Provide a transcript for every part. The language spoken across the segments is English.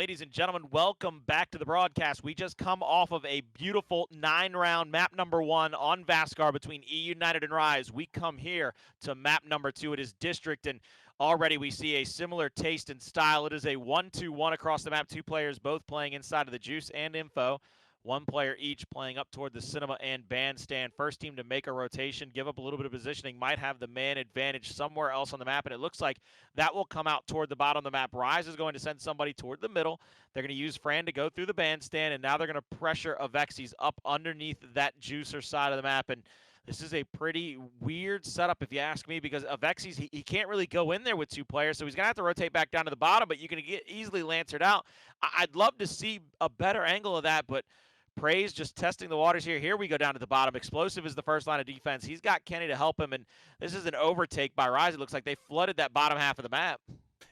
Ladies and gentlemen, welcome back to the broadcast. We just come off of a beautiful 9-round map number 1 on Vasgar between E United and Rise. We come here to map number 2. It is District, and already we see a similar taste and style. It is a 1-2-1 across the map. 2 players both playing inside of the Juice and Info. 1 player each playing up toward the cinema and bandstand. First team to make a rotation, give up a little bit of positioning, might have the man advantage somewhere else on the map, and it looks like that will come out toward the bottom of the map. Rise is going to send somebody toward the middle. They're going to use Fran to go through the bandstand, and now they're going to pressure Avexis up underneath that juicer side of the map. And this is a pretty weird setup, if you ask me, because Avexis, he can't really go in there with 2 players, so he's going to have to rotate back down to the bottom, but you can get easily Lancered out. I'd love to see a better angle of that, but Praise just testing the waters here. Here we go down to the bottom. Explosive is the first line of defense. He's got Kenny to help him, and this is an overtake by Rise. It looks like they flooded that bottom half of the map.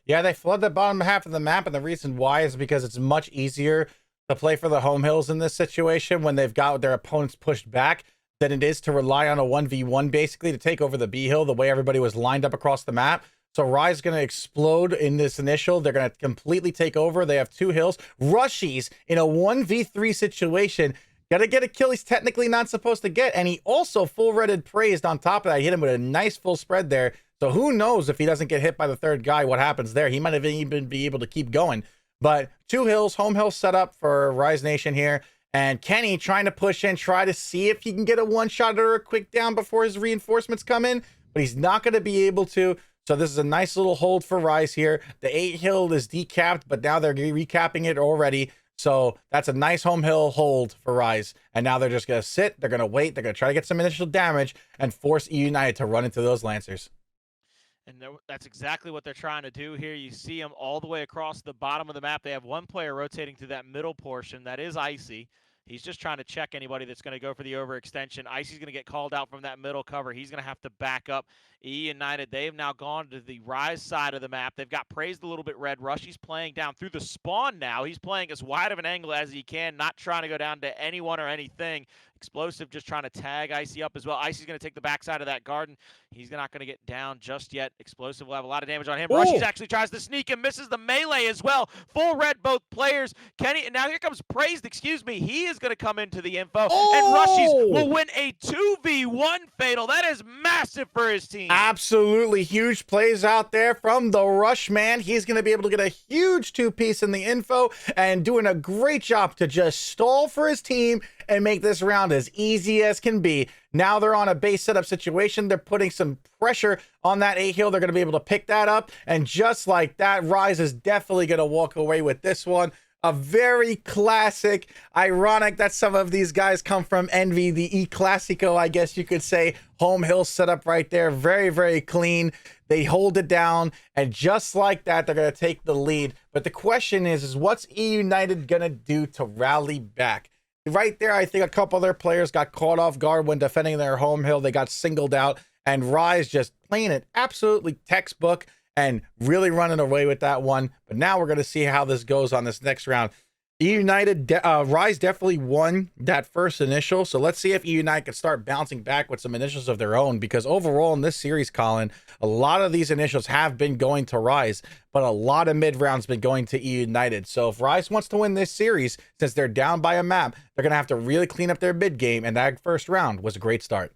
Yeah, they flood the bottom half of the map, and the reason why is because it's much easier to play for the home hills in this situation when they've got their opponents pushed back than it is to rely on a 1v1 basically to take over the B hill the way everybody was lined up across the map. So Rise is going to explode in this initial. They're going to completely take over. They have 2 hills. Rushies in a 1v3 situation. Got to get a kill he's technically not supposed to get. And he also full-redded Praised on top of that. He hit him with a nice full spread there. So who knows if he doesn't get hit by the 3rd guy, what happens there. He might have even be able to keep going. But 2 hills, home hill set up for Rise Nation here. And Kenny trying to push in, try to see if he can get a one-shot or a quick down before his reinforcements come in. But he's not going to be able to. So this is a nice little hold for Rise here. The 8 hill is decapped, but now they're recapping it already. So that's a nice home hill hold for Rise. And now they're just going to sit. They're going to wait. They're going to try to get some initial damage and force E United to run into those Lancers. And that's exactly what they're trying to do here. You see them all the way across the bottom of the map. They have 1 player rotating through that middle portion. That is Icy. He's just trying to check anybody that's going to go for the overextension. Icy's going to get called out from that middle cover. He's going to have to back up. E United, they've now gone to the Rise side of the map. They've got Praised a little bit red. Rushy's playing down through the spawn now. He's playing as wide of an angle as he can, not trying to go down to anyone or anything. Explosive just trying to tag Icy up as well. Icy's going to take the backside of that garden. He's not going to get down just yet. Explosive will have a lot of damage on him. Ooh. Rushy's actually tries to sneak and misses the melee as well. Full red both players. Kenny, and now here comes Praised, excuse me. He is going to come into the info. Oh. And Rushy's will win a 2v1 fatal. That is massive for his team. Absolutely huge plays out there from the Rush man. He's going to be able to get a huge 2-piece in the info and doing a great job to just stall for his team and make this round as easy as can be. Now they're on a base setup situation. They're putting some pressure on that 8 hill. They're going to be able to pick that up. And just like that, Rise is definitely going to walk away with this one. A very classic, ironic that some of these guys come from Envy, the E Classico, I guess you could say. Home hill setup right there. Very, very clean. They hold it down. And just like that, they're going to take the lead. But the question is what's E United going to do to rally back? Right there, I think a couple of their players got caught off guard when defending their home hill. They got singled out, and Rise just playing it absolutely textbook and really running away with that one. But now we're going to see how this goes on this next round. E United, Rise definitely won that first initial. So let's see if E United can start bouncing back with some initials of their own. Because overall in this series, Colin, a lot of these initials have been going to Rise, but a lot of mid rounds been going to E United. So if Rise wants to win this series, since they're down by a map, they're going to have to really clean up their mid game. And that first round was a great start.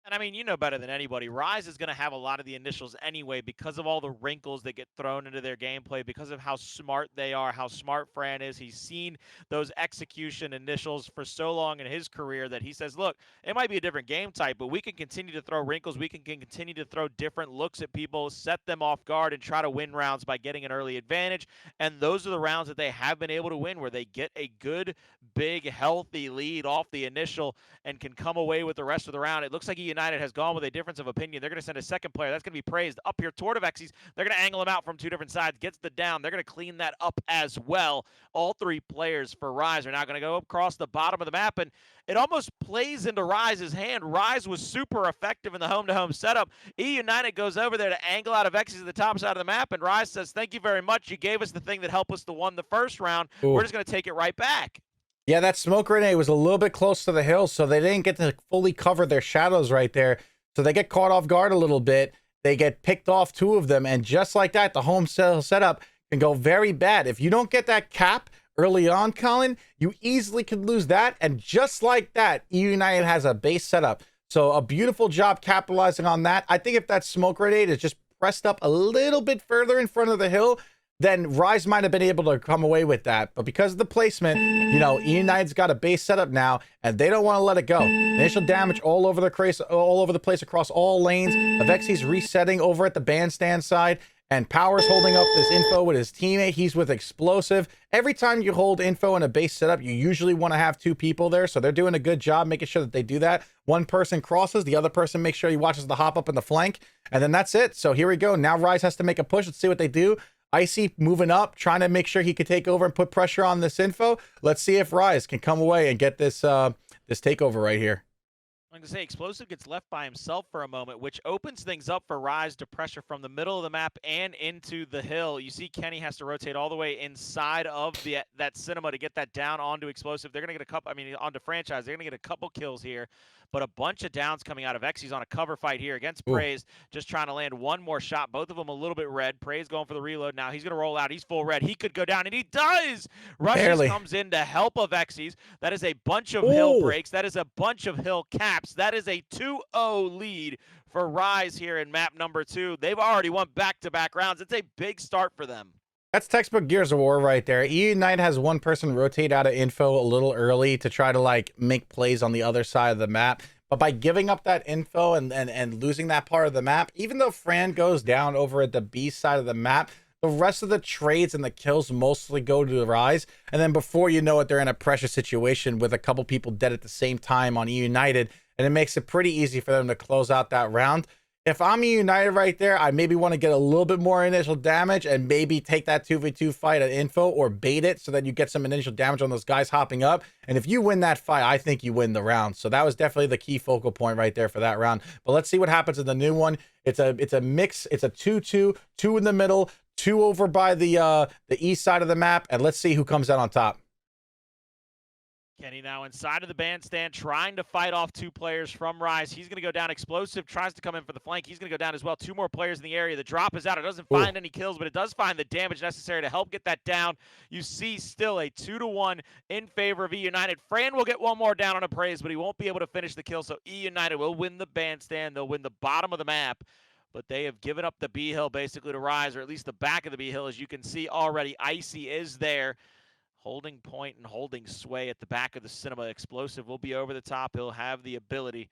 And I mean, you know better than anybody, Rise is going to have a lot of the initials anyway because of all the wrinkles that get thrown into their gameplay, because of how smart they are, how smart Fran is. He's seen those execution initials for so long in his career that he says, look, it might be a different game type, but we can continue to throw wrinkles. We can continue to throw different looks at people, set them off guard, and try to win rounds by getting an early advantage. And those are the rounds that they have been able to win, where they get a good, big, healthy lead off the initial and can come away with the rest of the round. It looks like United has gone with a difference of opinion. They're going to send a second player. That's going to be Praised up here toward Avexis. They're going to angle him out from 2 different sides. Gets the down. They're going to clean that up as well. All 3 players for Rise are now going to go across the bottom of the map, and it almost plays into Rise's hand. Rise was super effective in the home-to-home setup. E United goes over there to angle out Avexis at the top side of the map, and Rise says, thank you very much. You gave us the thing that helped us to win the first round. Ooh. We're just going to take it right back. Yeah, that smoke grenade was a little bit close to the hill, so they didn't get to fully cover their shadows right there. So they get caught off guard a little bit. They get picked off 2 of them, and just like that, the home cell setup can go very bad. If you don't get that cap early on, Colin, you easily could lose that. And just like that, EU United has a base setup. So a beautiful job capitalizing on that. I think if that smoke grenade is just pressed up a little bit further in front of the hill, then Rise might have been able to come away with that. But because of the placement, you know, EU United's got a base setup now, and they don't want to let it go. Initial damage all over the place across all lanes. Avexi's resetting over at the bandstand side, and Power's holding up this info with his teammate. He's with Explosive. Every time you hold info in a base setup, you usually want to have two people there, so they're doing a good job making sure that they do that. One person crosses, the other person makes sure he watches the hop up in the flank, and then that's it. So here we go. Now Rise has to make a push. Let's see what they do. Icy moving up, trying to make sure he could take over and put pressure on this info. Let's see if Rise can come away and get this this takeover right here. I'm going to say Explosive gets left by himself for a moment, which opens things up for Rise to pressure from the middle of the map and into the hill. You see Kenny has to rotate all the way inside of that cinema to get that down onto Explosive. They're going to get a couple, onto Franchise. They're going to get a couple kills here, but a bunch of downs coming out of X. He's on a cover fight here against Praise, just trying to land one more shot. Both of them a little bit red. Praise going for the reload now. He's going to roll out. He's full red. He could go down, and he does! Rushes comes in to help of Xyz. That is a bunch of hill breaks. That is a bunch of hill caps. That is a 2-0 lead for Rise here in map number 2. They've already won back-to-back rounds. It's a big start for them. That's textbook Gears of War right there. EU Unite has one person rotate out of info a little early to try to like make plays on the other side of the map. But by giving up that info and losing that part of the map, even though Fran goes down over at the B side of the map, the rest of the trades and the kills mostly go to the Rise. And then before you know it, they're in a pressure situation with a couple people dead at the same time on EU United. And it makes it pretty easy for them to close out that round. If I'm EU United right there, I maybe want to get a little bit more initial damage and maybe take that 2v2 fight at info or bait it so that you get some initial damage on those guys hopping up. And if you win that fight, I think you win the round. So that was definitely the key focal point right there for that round. But let's see what happens in the new one. It's a mix. It's a 2-2, 2 in the middle, 2 over by the east side of the map. And let's see who comes out on top. Kenny now inside of the bandstand, trying to fight off 2 players from Rise. He's going to go down. Explosive tries to come in for the flank. He's going to go down as well. 2 more players in the area. The drop is out. It doesn't find any kills, but it does find the damage necessary to help get that down. You see still a 2-1 in favor of E United. Fran will get one more down on a Praise, but he won't be able to finish the kill, so E United will win the bandstand. They'll win the bottom of the map, but they have given up the B hill basically to Rise, or at least the back of the B hill. As you can see already, Icy is there, holding point and holding sway at the back of the cinema. Explosive will be over the top. He'll have the ability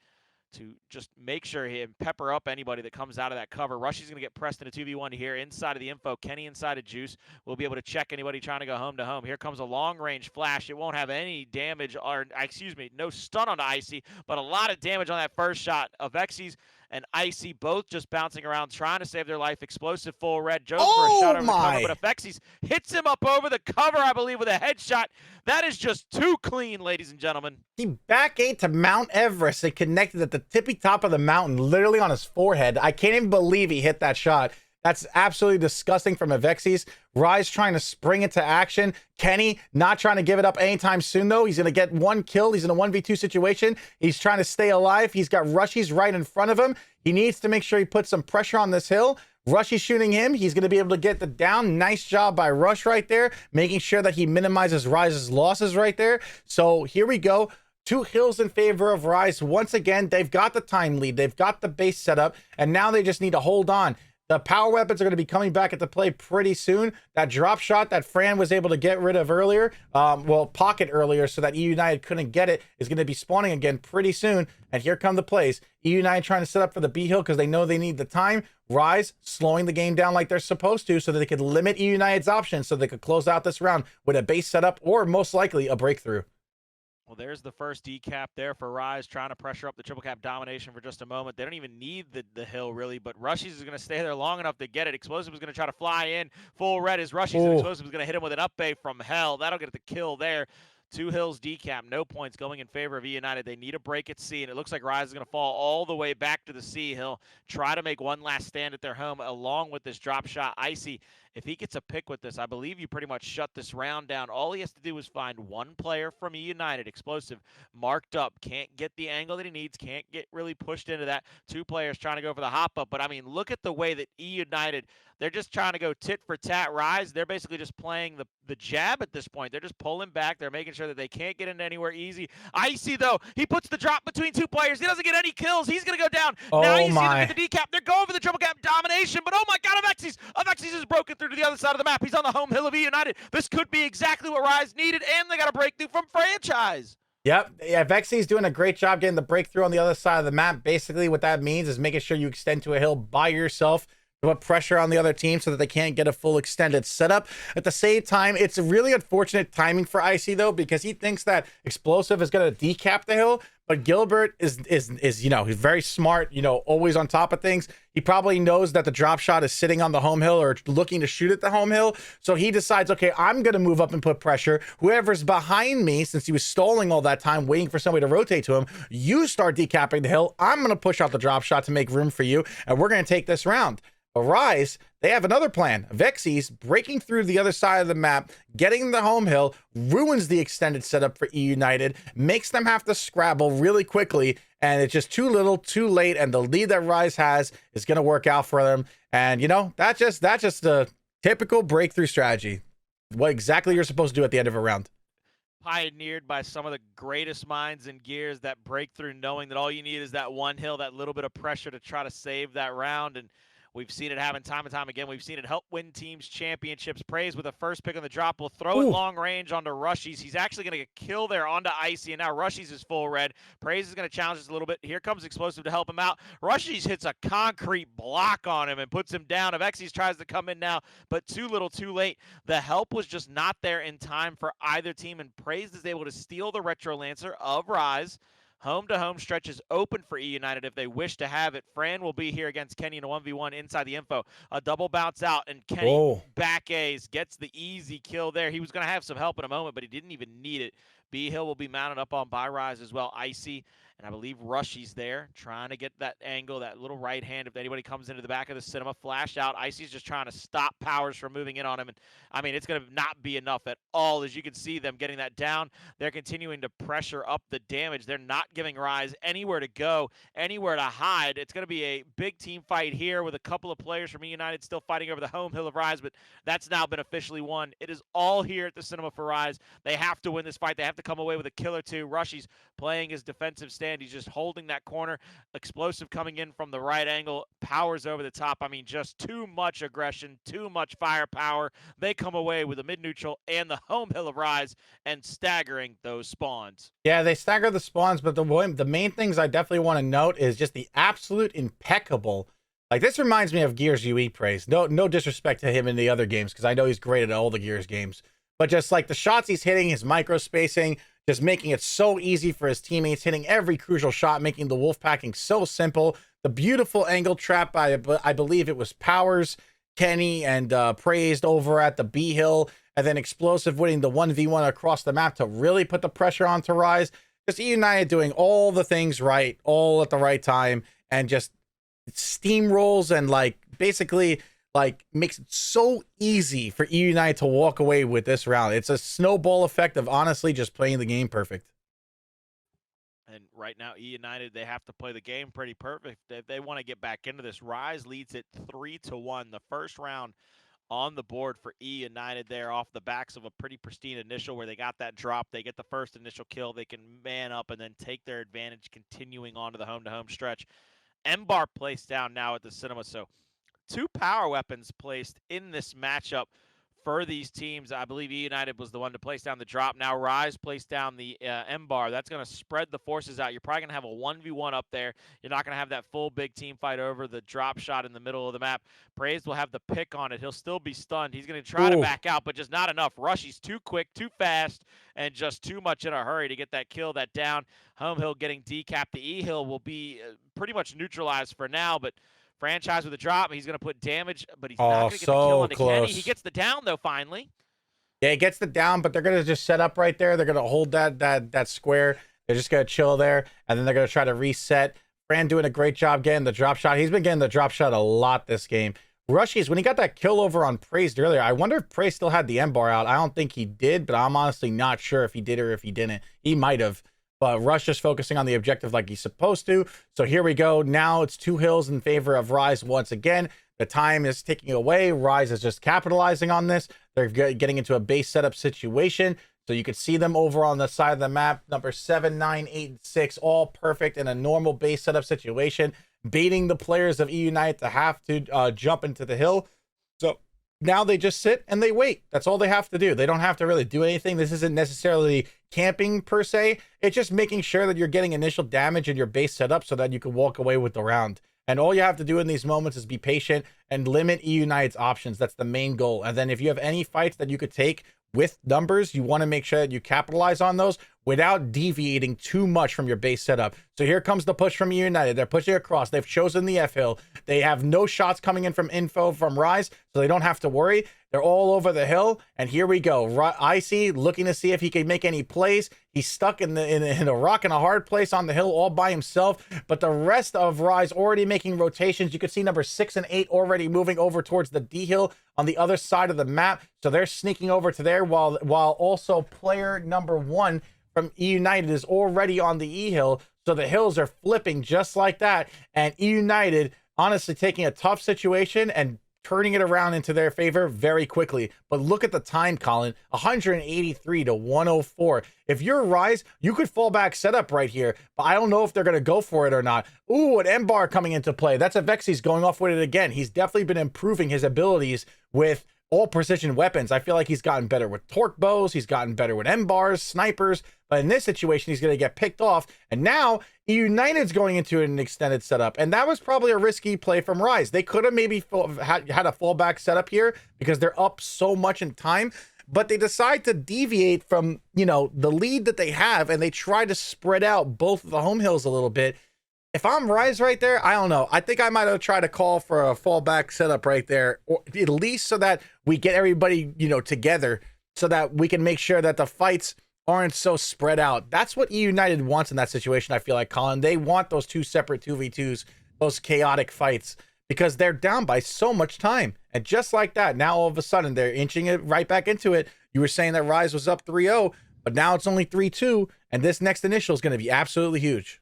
to just make sure he and pepper up anybody that comes out of that cover. Rushy's going to get pressed in a 2v1 here inside of the info. Kenny inside of Juice will be able to check anybody trying to go home to home. Here comes a long-range flash. It won't have any damage, or excuse me, no stun on Icy, but a lot of damage on that first shot of Xyz and Icy both just bouncing around trying to save their life. Explosive full red. Jones for a shot over the cover, but if Xyz hits him up over the cover, I believe, with a headshot, that is just too clean, ladies and gentlemen. He back ate to Mount Everest and connected at the tippy top of the mountain, literally on his forehead. I can't even believe he hit that shot. That's absolutely disgusting from Avexi's. Rise trying to spring into action. Kenny not trying to give it up anytime soon, though. He's going to get one kill. He's in a 1v2 situation. He's trying to stay alive. He's got Rushies right in front of him. He needs to make sure he puts some pressure on this hill. Rush is shooting him. He's going to be able to get the down. Nice job by Rush right there, making sure that he minimizes Rise's losses right there. So here we go. 2 hills in favor of Rise. Once again, they've got the time lead. They've got the base set up, and now they just need to hold on. The power weapons are going to be coming back into play pretty soon. That drop shot that Fran was able to get rid of earlier, pocket earlier so that EU United couldn't get it, is going to be spawning again pretty soon. And here come the plays. EU United trying to set up for the B hill because they know they need the time. Rise slowing the game down like they're supposed to so that they could limit EU United's options so they could close out this round with a base setup or most likely a breakthrough. Well, there's the first decap there for Rise, trying to pressure up the triple cap domination for just a moment. They don't even need the hill, really, but Rushies is going to stay there long enough to get it. Explosive is going to try to fly in. Full red is Rushies, and Explosive is going to hit him with an up bay from hell. That'll get the kill there. Two Hills decap, no points going in favor of E United. They need a break at C, and it looks like Rise is going to fall all the way back to the C. He'll try to make one last stand at their home along with this drop shot. Icy, if he gets a pick with this, I believe you pretty much shut this round down. All he has to do is find one player from E United, explosive, marked up, can't get the angle that he needs, can't get really pushed into that. Two players trying to go for the hop up, but I mean, look at the way that E United, they're just trying to go tit for tat Rise. They're basically just playing the jab at this point. They're just pulling back. They're making sure that they can't get into anywhere easy. Icy, though, he puts the drop between two players. He doesn't get any kills. He's going to go down. Now Oh you see them my. get the decap. They're going for the triple cap domination, but oh my God, Avexis is broken through to the other side of the map. He's on the home hill of E United. This could be exactly what Rise needed, and they got a breakthrough from Franchise. Yep. Yeah, Vexy's doing a great job getting the breakthrough on the other side of the map. Basically, what that means is making sure you extend to a hill by yourself to put pressure on the other team so that they can't get a full extended setup. At the same time, it's really unfortunate timing for Icy, though, because he thinks that Explosive is going to decap the hill. But Gilbert is he's very smart, always on top of things. He probably knows that the drop shot is sitting on the home hill or looking to shoot at the home hill. So he decides, okay, I'm going to move up and put pressure. Whoever's behind me, since he was stalling all that time, waiting for somebody to rotate to him, you start decapping the hill. I'm going to push out the drop shot to make room for you, and we're going to take this round. But Rise, they have another plan. Vexy's breaking through the other side of the map, getting the home hill, ruins the extended setup for E United, makes them have to scrabble really quickly, and it's just too little, too late, and the lead that Rise has is going to work out for them. And, that's just the typical breakthrough strategy. What exactly you're supposed to do at the end of a round. Pioneered by some of the greatest minds in Gears, that breakthrough, knowing that all you need is that one hill, that little bit of pressure to try to save that round. And we've seen it happen time and time again. We've seen it help win teams championships. Praise with a first pick on the drop. Will throw it long range onto Rushies. He's actually going to get kill there onto Icy, and now Rushies is full red. Praise is going to challenge us a little bit. Here comes Explosive to help him out. Rushies hits a concrete block on him and puts him down. Avexis tries to come in now, but too little, too late. The help was just not there in time for either team, and Praise is able to steal the Retro Lancer of Rise. Home-to-home stretch is open for E United if they wish to have it. Fran will be here against Kenny in a 1v1 inside the info. A double bounce out, and Kenny back A's, gets the easy kill there. He was going to have some help in a moment, but he didn't even need it. B-Hill will be mounted up on by Rise as well. Icy, and I believe Rushy's there, trying to get that angle, that little right hand. If anybody comes into the back of the cinema, flash out. Icy's just trying to stop Powers from moving in on him. And I mean, it's going to not be enough at all. As you can see them getting that down, they're continuing to pressure up the damage. They're not giving Rise anywhere to go, anywhere to hide. It's going to be a big team fight here with a couple of players from E United still fighting over the home hill of Rise, but that's now been officially won. It is all here at the cinema for Rise. They have to win this fight. They have to come away with a kill or two. Rushy's playing his defensive stand. He's just holding that corner. Explosive coming in from the right angle. Powers over the top. I mean, just too much aggression, too much firepower. They come away with a mid-neutral and the home hill of Rise and staggering those spawns. Yeah, they stagger the spawns, but the main things I definitely want to note is just the absolute impeccable. Like, this reminds me of Gears UE Praise. No disrespect to him in the other games, because I know he's great at all the Gears games. But just like the shots he's hitting, his micro spacing, just making it so easy for his teammates, hitting every crucial shot, making the wolf packing so simple. The beautiful angle trap by, I believe it was Powers, Kenny, and Praised over at the B Hill, and then Explosive winning the 1v1 across the map to really put the pressure on to Rise. Just E United doing all the things right, all at the right time, and just steamrolls and basically makes it so easy for E United to walk away with this round. It's a snowball effect of honestly just playing the game perfect. And right now, E United, they have to play the game pretty perfect if they want to get back into this. Rise leads it 3-1. The first round on the board for E United there off the backs of a pretty pristine initial where they got that drop. They get the first initial kill. They can man up and then take their advantage, continuing on to the home-to-home stretch. M-Bar placed down now at the cinema, so two power weapons placed in this matchup for these teams. I believe E United was the one to place down the drop. Now Rise placed down the M-Bar. That's going to spread the forces out. You're probably going to have a 1v1 up there. You're not going to have that full big team fight over the drop shot in the middle of the map. Praised will have the pick on it. He'll still be stunned. He's going to try to back out, but just not enough. Rushy's too quick, too fast, and just too much in a hurry to get that kill, that down. Home Hill getting decapped. The E-Hill will be pretty much neutralized for now, but Franchise with a drop. He's going to put damage, but he's not going to get the kill onto Kenny. He gets the down, though, finally. Yeah, it gets the down, but they're gonna just set up right there. They're gonna hold that square. They're just gonna chill there, and then they're gonna try to reset. Fran doing a great job getting the drop shot. He's been getting the drop shot a lot this game. Rushies, when he got that kill over on Praised earlier, I wonder if Praised still had the M bar out. I don't think he did, but I'm honestly not sure if he did or if he didn't. He might have. But Rush just focusing on the objective like he's supposed to. So here we go. Now it's 2 hills in favor of Rise once again. The time is ticking away. Rise is just capitalizing on this. They're getting into a base setup situation. So you can see them over on the side of the map. Number 7, 9, 8, and 6, all perfect in a normal base setup situation, baiting the players of EU United to have to jump into the hill. So now they just sit and they wait. That's all they have to do. They don't have to really do anything. This isn't necessarily camping per se. It's just making sure that you're getting initial damage in your base setup so that you can walk away with the round. And all you have to do in these moments is be patient and limit EU United's options. That's the main goal. And then if you have any fights that you could take with numbers, you want to make sure that you capitalize on those without deviating too much from your base setup. So here comes the push from United. They're pushing across. They've chosen the F hill. They have no shots coming in from info from Rise, so they don't have to worry. They're all over the hill, and here we go. Icy looking to see if he can make any plays. He's stuck in a rock and a hard place on the hill all by himself, but the rest of Rise already making rotations. You can see number 6 and 8 already moving over towards the D hill on the other side of the map, so they're sneaking over to there while also player number 1 from E United is already on the E hill. So the hills are flipping just like that, and E United honestly taking a tough situation and turning it around into their favor very quickly. But look at the time, Colin, 183 to 104. If you're Rise, you could fall back setup right here, but I don't know if they're going to go for it or not. Ooh, an M-bar coming into play. That's Avexi's going off with it again. He's definitely been improving his abilities with all precision weapons. I feel like he's gotten better with torque bows. He's gotten better with M-bars, snipers. But in this situation, he's going to get picked off. And now United's going into an extended setup. And that was probably a risky play from Rise. They could have maybe had a fallback setup here because they're up so much in time. But they decide to deviate from, the lead that they have. And they try to spread out both of the home hills a little bit. If I'm Rise right there, I don't know. I think I might have tried to call for a fallback setup right there, or at least so that we get everybody, together so that we can make sure that the fights aren't so spread out. That's what E United wants in that situation, I feel like, Colin. They want those 2 separate 2v2s, those chaotic fights, because they're down by so much time. And just like that, now all of a sudden, they're inching it right back into it. You were saying that Rise was up 3-0, but now it's only 3-2, and this next initial is going to be absolutely huge.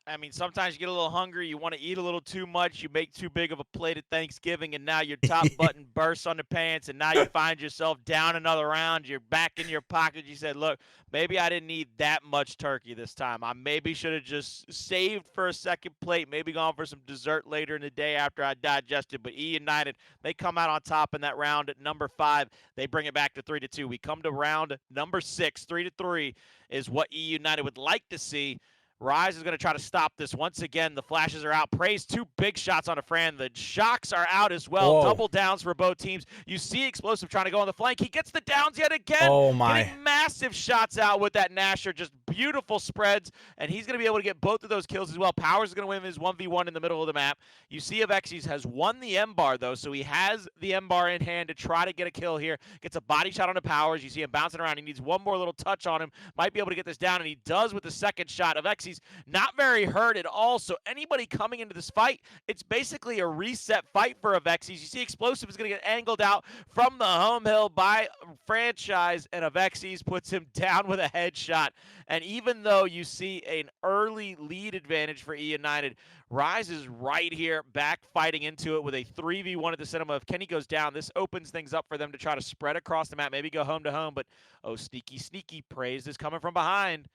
I mean, sometimes you get a little hungry, you want to eat a little too much, you make too big of a plate at Thanksgiving, and now your top button bursts on the pants, and now you find yourself down another round, you're back in your pocket. You said, look, maybe I didn't eat that much turkey this time. I maybe should have just saved for a second plate, maybe gone for some dessert later in the day after I digested. But E United, they come out on top in that round at number 5. They bring it back to 3-2. We come to round number 6, 3-3 is what E United would like to see. Rise is going to try to stop this. Once again, the flashes are out. Praise 2 big shots on a Fran. The shocks are out as well. Whoa. Double downs for both teams. You see Explosive trying to go on the flank. He gets the downs yet again. Oh, my. Getting massive shots out with that Nasher. Just beautiful spreads. And he's going to be able to get both of those kills as well. Powers is going to win his 1v1 in the middle of the map. You see Avexi's has won the M-bar, though. So he has the M-bar in hand to try to get a kill here. Gets a body shot on the Powers. You see him bouncing around. He needs one more little touch on him. Might be able to get this down. And he does with the second shot. Avexi's not very hurt at all, so anybody coming into this fight, it's basically a reset fight for Avexi's. You see Explosive is going to get angled out from the home hill by Franchise, and Avexi's puts him down with a headshot. And even though you see an early lead advantage for E United, Rise is right here, back fighting into it with a 3v1 at the cinema. If Kenny goes down, this opens things up for them to try to spread across the map, maybe go home to home, but oh, sneaky, sneaky, Praise is coming from behind.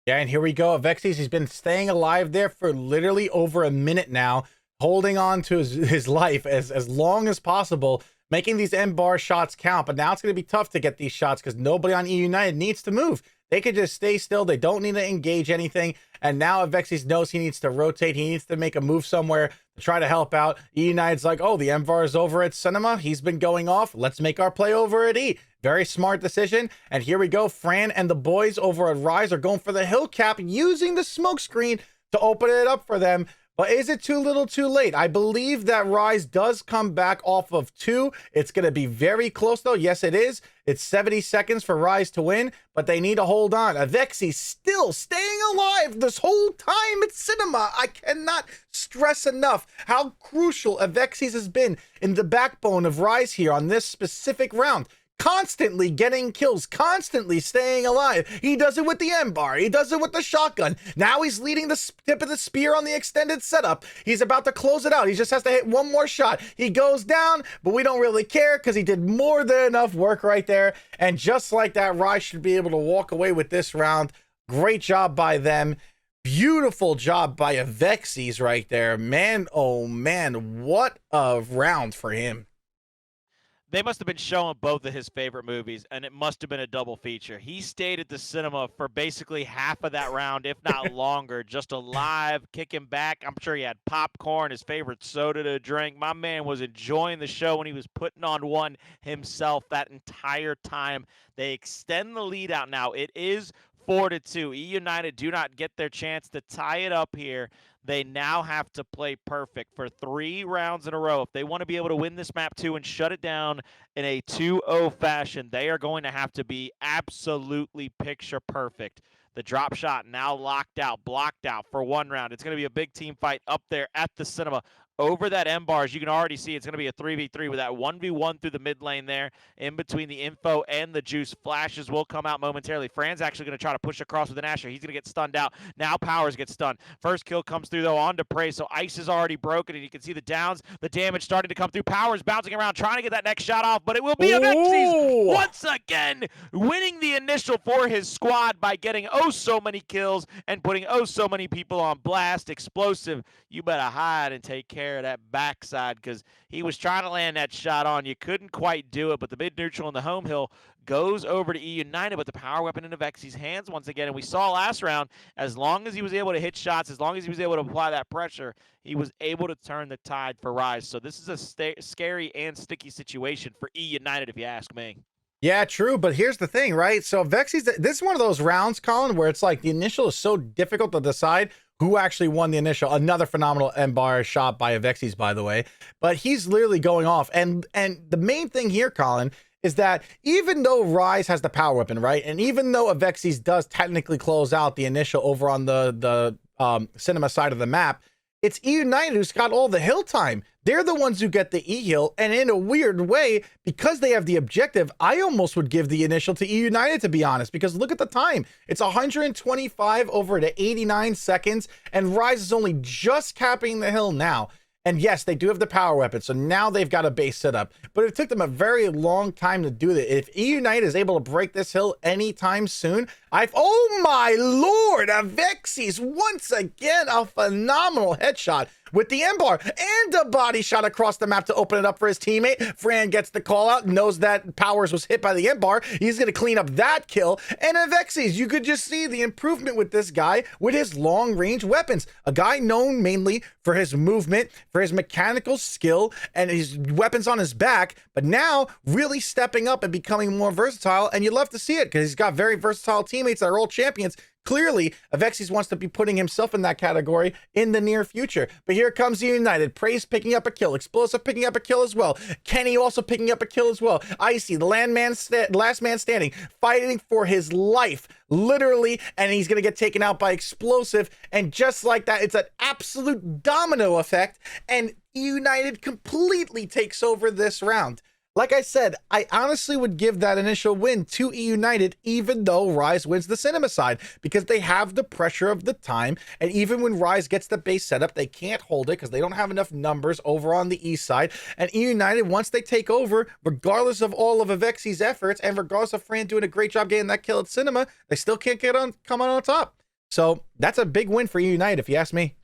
Yeah, and here we go. Avexi's, he's been staying alive there for literally over a minute now, holding on to his life as long as possible, making these M-bar shots count. But now it's going to be tough to get these shots because nobody on E United needs to move. They could just stay still. They don't need to engage anything. And now Avexi's knows he needs to rotate. He needs to make a move somewhere to try to help out. E United's like, oh, the M-bar is over at Cinema. He's been going off. Let's make our play over at E. Very smart decision. And here we go. Fran and the boys over at Rise are going for the hill cap, using the smoke screen to open it up for them. But is it too little too late? I believe that Rise does come back off of 2. It's going to be very close, though. Yes, it is. It's 70 seconds for Rise to win, but they need to hold on. Avexi still staying alive this whole time at Cinema. I cannot stress enough how crucial Avexis has been in the backbone of Rise here on this specific round. Constantly getting kills, constantly staying alive. He does it with the M-bar. He does it with the shotgun. Now he's leading the tip of the spear on the extended setup. He's about to close it out. He just has to hit one more shot. He goes down, but we don't really care because he did more than enough work right there. And just like that, Rise should be able to walk away with this round. Great job by them. Beautiful job by Avexis right there. Man, oh man, what a round for him. They must have been showing both of his favorite movies, and it must have been a double feature. He stayed at the cinema for basically half of that round, if not longer, just alive, kicking back. I'm sure he had popcorn, his favorite soda to drink. My man was enjoying the show when he was putting on one himself that entire time. They extend the lead out now. It is 4-2. E United do not get their chance to tie it up here. They now have to play perfect for 3 rounds in a row. If they want to be able to win this map 2 and shut it down in a 2-0 fashion, they are going to have to be absolutely picture perfect. The drop shot now locked out, blocked out for 1 round. It's going to be a big team fight up there at the cinema. Over that M bar, as you can already see, it's going to be a 3v3 with that 1v1 through the mid lane there in between the info and the juice. Flashes will come out momentarily. Fran's actually going to try to push across with an Asher. He's going to get stunned out. Now Powers gets stunned. First kill comes through, though, on to Prey, so Ice is already broken, and you can see the downs, the damage starting to come through. Powers bouncing around, trying to get that next shot off, but it will be Avexis once again winning the initial for his squad by getting oh so many kills and putting oh so many people on blast. Explosive, you better hide and take care of that backside because he was trying to land that shot on you. Couldn't quite do it, but the mid neutral and the home hill goes over to E United, but the power weapon in Avexis' hands once again. And we saw last round, as long as he was able to hit shots, as long as he was able to apply that pressure, he was able to turn the tide for Rise. So this is a scary and sticky situation for E United, if you ask me. Yeah, true. But here's the thing, right? So Avexis, this is one of those rounds, Colin, where it's like the initial is so difficult to decide who actually won the initial. Another phenomenal M-bar shot by Avexis, by the way. But he's literally going off. And the main thing here, Colin, is that even though Rise has the power weapon, right? And even though Avexis does technically close out the initial over on the cinema side of the map, it's E United who's got all the hill time. They're the ones who get the E-hill, and in a weird way, because they have the objective, I almost would give the initial to E United, to be honest, because look at the time. It's 125 over to 89 seconds, and Rise is only just capping the hill now. And yes, they do have the power weapon, so now they've got a base set up. But it took them a very long time to do that. If E United is able to break this hill anytime soon, oh my lord, Avexis once again a phenomenal headshot with the M-bar and a body shot across the map to open it up for his teammate. Fran gets the call out, knows that Powers was hit by the M-bar. He's going to clean up that kill. And Avexis, you could just see the improvement with this guy with his long-range weapons. A guy known mainly for his movement, for his mechanical skill, and his weapons on his back, but now really stepping up and becoming more versatile. And you love to see it because he's got very versatile teammates that are all champions. Clearly, Avexis wants to be putting himself in that category in the near future. But here comes United. Praise picking up a kill. Explosive picking up a kill as well. Kenny also picking up a kill as well. Icy, the last man standing, fighting for his life, literally, and he's going to get taken out by Explosive. And just like that, it's an absolute domino effect, and United completely takes over this round. Like I said, I honestly would give that initial win to E United, even though Rise wins the cinema side, because they have the pressure of the time. And even when Rise gets the base setup, they can't hold it because they don't have enough numbers over on the east side. And E United, once they take over, regardless of all of Avexis' efforts, and regardless of Fran doing a great job getting that kill at cinema, they still can't come on top. So that's a big win for E United, if you ask me.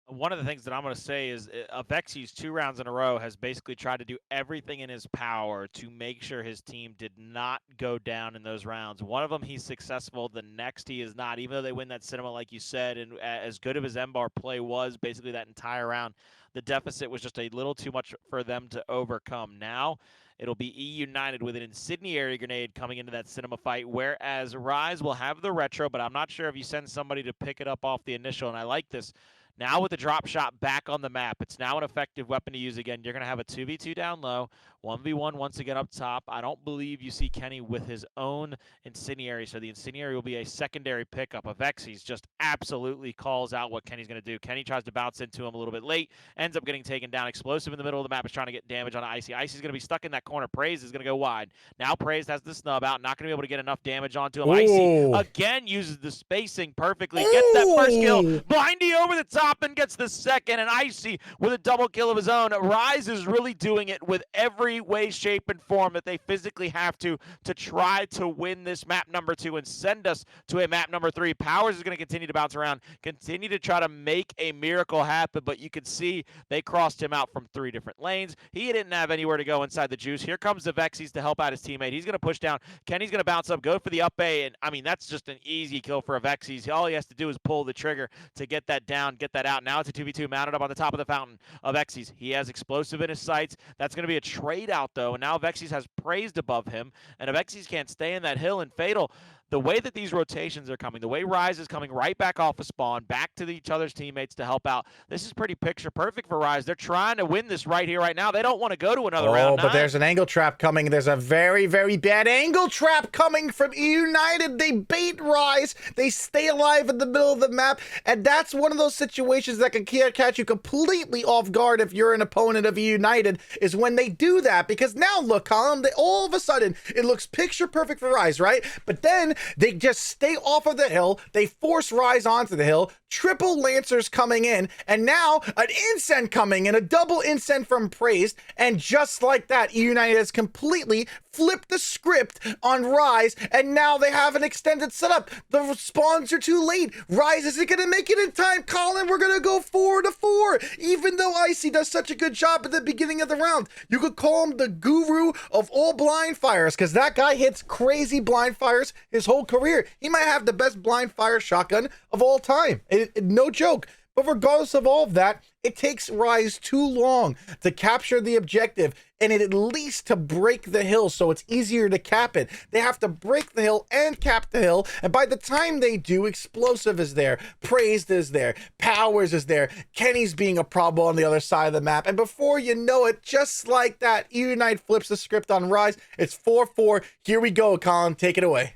One of the things that I'm going to say is Avexis 2 rounds in a row has basically tried to do everything in his power to make sure his team did not go down in those rounds. One of them he's successful, the next he is not, even though they win that cinema like you said, and as good of his M-bar play was basically that entire round, the deficit was just a little too much for them to overcome. Now it'll be E United with an incendiary grenade coming into that cinema fight, whereas Rise will have the retro, but I'm not sure if you send somebody to pick it up off the initial, and I like this. Now with the drop shot back on the map, it's now an effective weapon to use again. You're going to have a 2v2 down low, 1v1 once again up top. I don't believe you see Kenny with his own incendiary, so the incendiary will be a secondary pickup. Avexis just absolutely calls out what Kenny's going to do. Kenny tries to bounce into him a little bit late, ends up getting taken down. Explosive in the middle of the map is trying to get damage on Icy. Icy's going to be stuck in that corner. Praise is going to go wide. Now Praise has the snub out, not going to be able to get enough damage onto him. Ooh. Icy again uses the spacing perfectly, gets that first kill. Blindy over the top and gets the second, and Icy with a double kill of his own. Rise is really doing it with every way, shape, and form that they physically have to try to win this map number 2 and send us to a map number 3. Powers is going to continue to bounce around, continue to try to make a miracle happen, but you can see they crossed him out from 3 different lanes. He didn't have anywhere to go inside the juice. Here comes the Vexies to help out his teammate. He's going to push down. Kenny's going to bounce up, go for the up A, and I mean, that's just an easy kill for Vexies. All he has to do is pull the trigger to get that down, get that out. Now it's a 2v2 mounted up on the top of the fountain of Vexies. He has explosive in his sights. That's going to be a trade out, though, and now Vexies has Praised above him, and Vexies can't stay in that hill. And Fatal, the way that these rotations are coming, the way Rise is coming right back off of spawn, back to each other's teammates to help out, this is pretty picture perfect for Rise. They're trying to win this right here, right now. They don't want to go to another round 9. But there's an angle trap coming. There's a very, very bad angle trap coming from E United. They bait Rise. They stay alive in the middle of the map, and that's one of those situations that can catch you completely off guard if you're an opponent of E United, is when they do that. Because now, look, Colin, all of a sudden, it looks picture perfect for Rise, right? But then they just stay off of the hill. They force Rise onto the hill. Triple Lancers coming in, and now an incend coming in, a double incend from Praised, and just like that, E United has completely flipped the script on Rise, and now they have an extended setup. The spawns are too late. Rise isn't going to make it in time. Colin, we're going to go 4-4, even though Icy does such a good job at the beginning of the round. You could call him the guru of all blind fires, because that guy hits crazy blind fires his whole career. He might have the best blind fire shotgun of all time. No joke. But regardless of all of that, it takes Rise too long to capture the objective, and at least to break the hill so it's easier to cap it. They have to break the hill and cap the hill, and by the time they do, Explosive is there, Praised is there, Powers is there, Kenny's being a problem on the other side of the map, and before you know it, just like that, Unite flips the script on Rise. It's 4-4. Here we go, Colin. Take it away.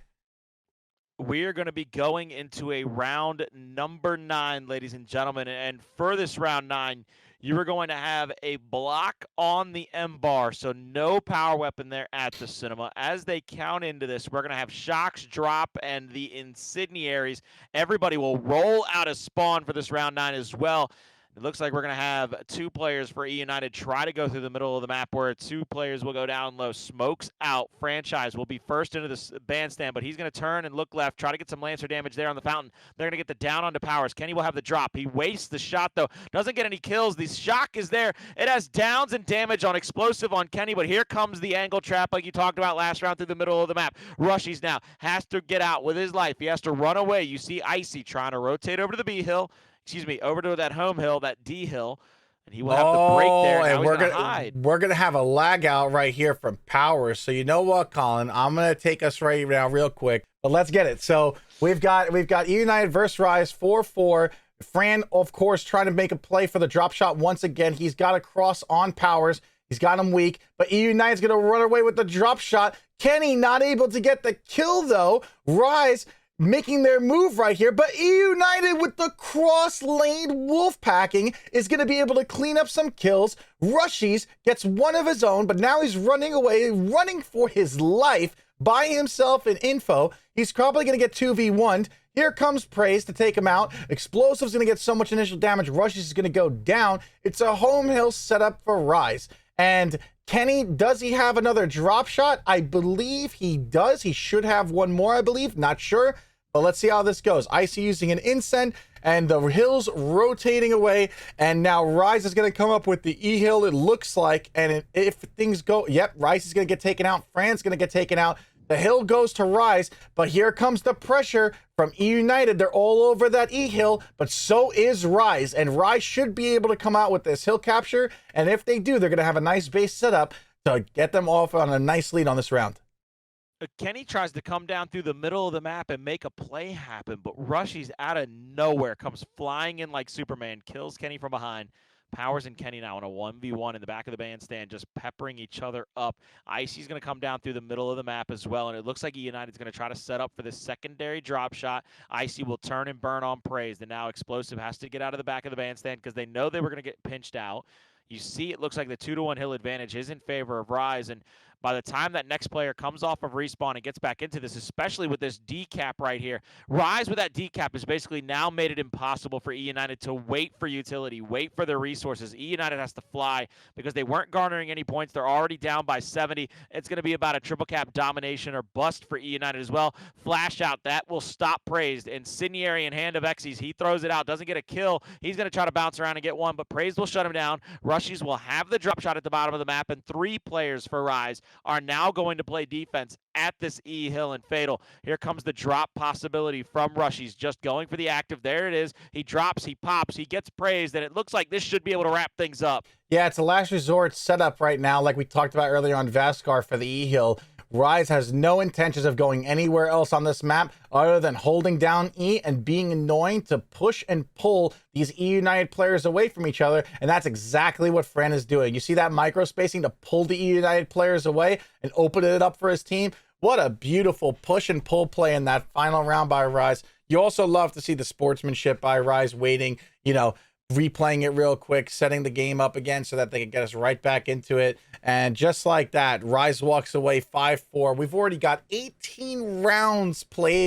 We are going to be going into a round number 9, ladies and gentlemen. And for this round 9, you are going to have a block on the M bar. So no power weapon there at the cinema. As they count into this, we're going to have shocks drop and the incendiaries. Everybody will roll out of spawn for this round 9 as well. It looks like we're going to have 2 players for E United try to go through the middle of the map, where 2 players will go down low. Smokes out. Franchise will be first into the bandstand, but he's going to turn and look left, try to get some Lancer damage there on the fountain. They're going to get the down onto Powers. Kenny will have the drop. He wastes the shot, though. Doesn't get any kills. The shock is there. It has downs and damage on Explosive on Kenny, but here comes the angle trap like you talked about last round through the middle of the map. Rushies now has to get out with his life. He has to run away. You see Icy trying to rotate over to the B hill. Over to that home hill, that D hill, and he will have to break there. Now and we're gonna have a lag out right here from Powers. So you know what, Colin? I'm gonna take us right now real quick, but let's get it. So we've got E United versus Rise 4-4. Fran, of course, trying to make a play for the drop shot once again. He's got a cross on Powers. He's got him weak, but E United's gonna run away with the drop shot. Kenny not able to get the kill though. Rise making their move right here, but E United with the cross lane wolf packing is going to be able to clean up some kills. Rushies gets one of his own, but now he's running away, running for his life by himself in info. He's probably going to get 2v1'd. Here comes Praise to take him out. Explosive's going to get so much initial damage. Rushies is going to go down. It's a home hill setup for Rise. And Kenny, does he have another drop shot? I believe he does. He should have one more, I believe. Not sure. But let's see how this goes. Icy using an incend, and the hill's rotating away. And now Rise is going to come up with the E hill, it looks like. And if things go, yep, Rise is going to get taken out. Fran's going to get taken out. The hill goes to Rise, but here comes the pressure from E United. They're all over that E hill, but so is Rise. And Rise should be able to come out with this hill capture. And if they do, they're going to have a nice base setup to get them off on a nice lead on this round. Kenny tries to come down through the middle of the map and make a play happen, but Rushy's out of nowhere, comes flying in like Superman, kills Kenny from behind. Powers and Kenny now in a 1v1 in the back of the bandstand, just peppering each other up. Icy's going to come down through the middle of the map as well, and it looks like United's going to try to set up for this secondary drop shot. Icy will turn and burn on Praise, and now Explosive has to get out of the back of the bandstand because they know they were going to get pinched out. You see it looks like the 2-1 hill advantage is in favor of Rise, and by the time that next player comes off of respawn and gets back into this, especially with this decap right here, Rise with that decap has basically now made it impossible for E United to wait for utility, wait for their resources. E United has to fly because they weren't garnering any points. They're already down by 70. It's going to be about a triple cap domination or bust for E United as well. Flash out, that will stop Praised. Incendiary in hand of Xyz. He throws it out, doesn't get a kill. He's going to try to bounce around and get one, but Praised will shut him down. Rushies will have the drop shot at the bottom of the map, and 3 players for Rise are now going to play defense at this E hill and Fatal. Here comes the drop possibility from Rush. He's just going for the active. There it is. He drops, he pops, he gets praised, and it looks like this should be able to wrap things up. Yeah, it's a last resort setup right now, like we talked about earlier on Vaskar for the E hill. Rise has no intentions of going anywhere else on this map other than holding down E and being annoying to push and pull these E United players away from each other, and that's exactly what Fran is doing. You see that micro spacing to pull the E United players away and open it up for his team? What a beautiful push and pull play in that final round by Rise. You also love to see the sportsmanship by Rise, waiting, replaying it real quick, setting the game up again so that they can get us right back into it. And just like that, Rise walks away 5-4. We've already got 18 rounds played